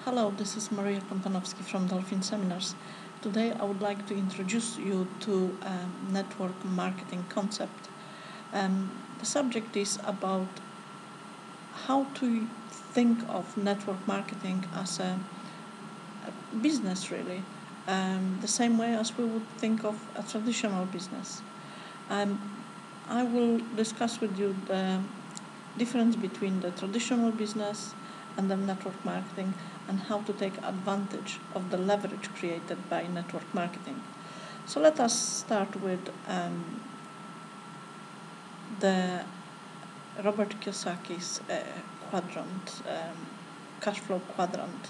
Hello, this is Maria Kontanowski from Dolphin Seminars. Today I would like to introduce you to a network marketing concept. The subject is about how to think of network marketing as a business, really, the same way as we would think of a traditional business. I will discuss with you the difference between the traditional business and the network marketing and how to take advantage of the leverage created by network marketing. So let us start with the Robert Kiyosaki's quadrant, cash flow quadrant.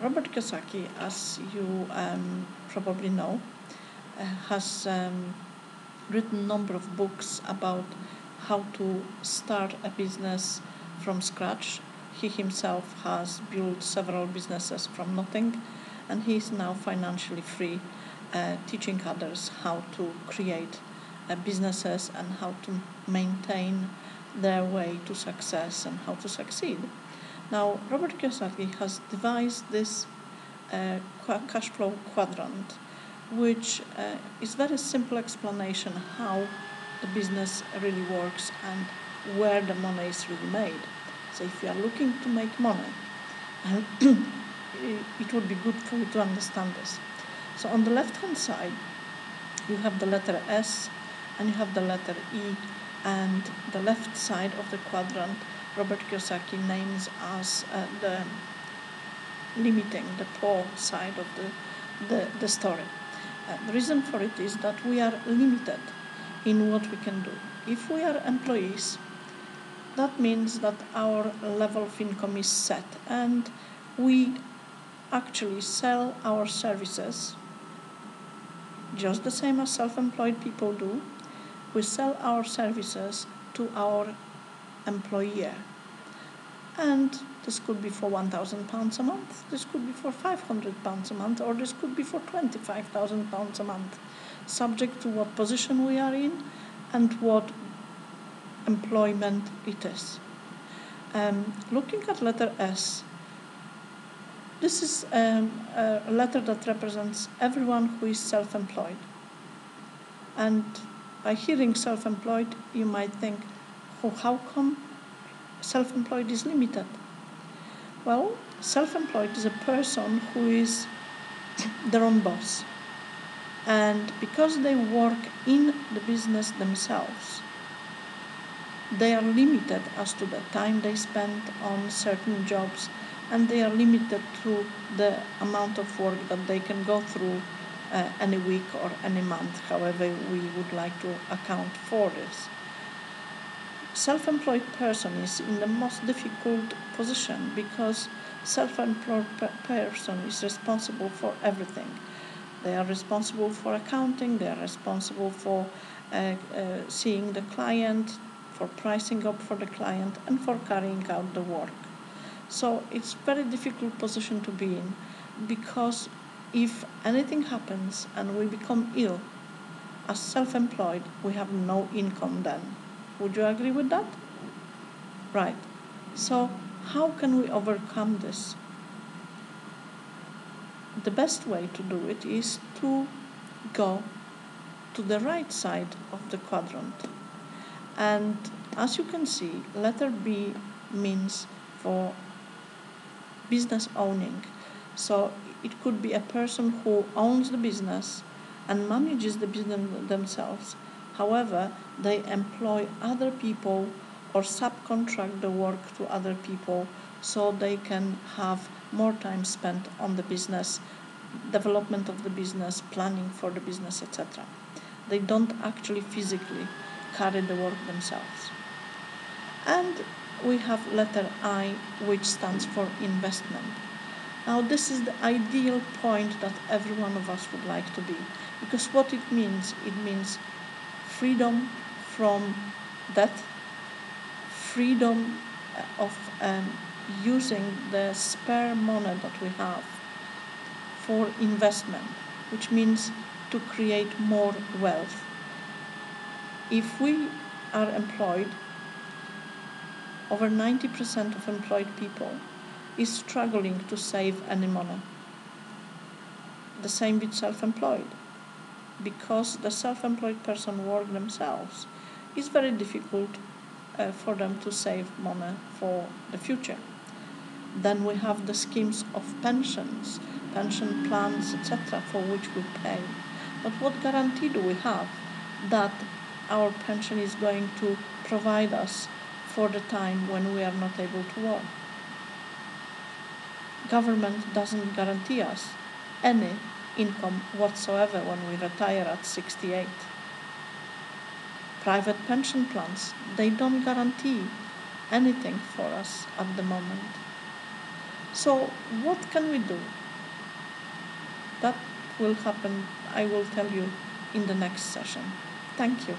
Robert Kiyosaki, as you probably know, has written a number of books about how to start a business from scratch. He himself has built several businesses from nothing, and he is now financially free, teaching others how to create businesses and how to maintain their way to success and how to succeed. Now, Robert Kiyosaki has devised this cash flow quadrant, which is very simple explanation how the business really works and where the money is really made. So if you are looking to make money, it would be good for you to understand this. So on the left-hand side, you have the letter S and you have the letter E, and the left side of the quadrant Robert Kiyosaki names as the limiting, the poor side of the story. The reason for it is that we are limited in what we can do. If we are employees, that means that our level of income is set, and we actually sell our services just the same as self-employed people do. We sell our services to our employer. And this could be for £1,000 a month, this could be for £500 a month, or this could be for £25,000 a month, subject to what position we are in and what employment it is. Looking at letter S, this is a letter that represents everyone who is self-employed. And by hearing self-employed, you might think, oh, how come self-employed is limited? Well, self-employed is a person who is their own boss. And because they work in the business themselves, they are limited as to the time they spend on certain jobs, and they are limited to the amount of work that they can go through any week or any month, however we would like to account for this. Self-employed person is in the most difficult position because self-employed person is responsible for everything. They are responsible for accounting, they are responsible for seeing the client, for pricing up for the client, and for carrying out the work. So it's a very difficult position to be in, because if anything happens and we become ill, as self-employed, we have no income then. Would you agree with that? Right. So how can we overcome this? The best way to do it is to go to the right side of the quadrant. And as you can see, letter B means for business owning. So it could be a person who owns the business and manages the business themselves. However, they employ other people or subcontract the work to other people so they can have more time spent on the business, development of the business, planning for the business, etc. They don't actually physically carry the work themselves. And we have letter I, which stands for investment. Now this is the ideal point that every one of us would like to be, because what it means freedom from debt, freedom of using the spare money that we have for investment, which means to create more wealth. If we are employed, over 90% of employed people is struggling to save any money. The same with self-employed. Because the self-employed person work themselves, it's very difficult for them to save money for the future. Then we have the schemes of pensions, pension plans, etc., for which we pay. But what guarantee do we have that our pension is going to provide us for the time when we are not able to work? Government doesn't guarantee us any income whatsoever when we retire at 68. Private pension plans, they don't guarantee anything for us at the moment. So what can we do? That will happen, I will tell you in the next session. Thank you.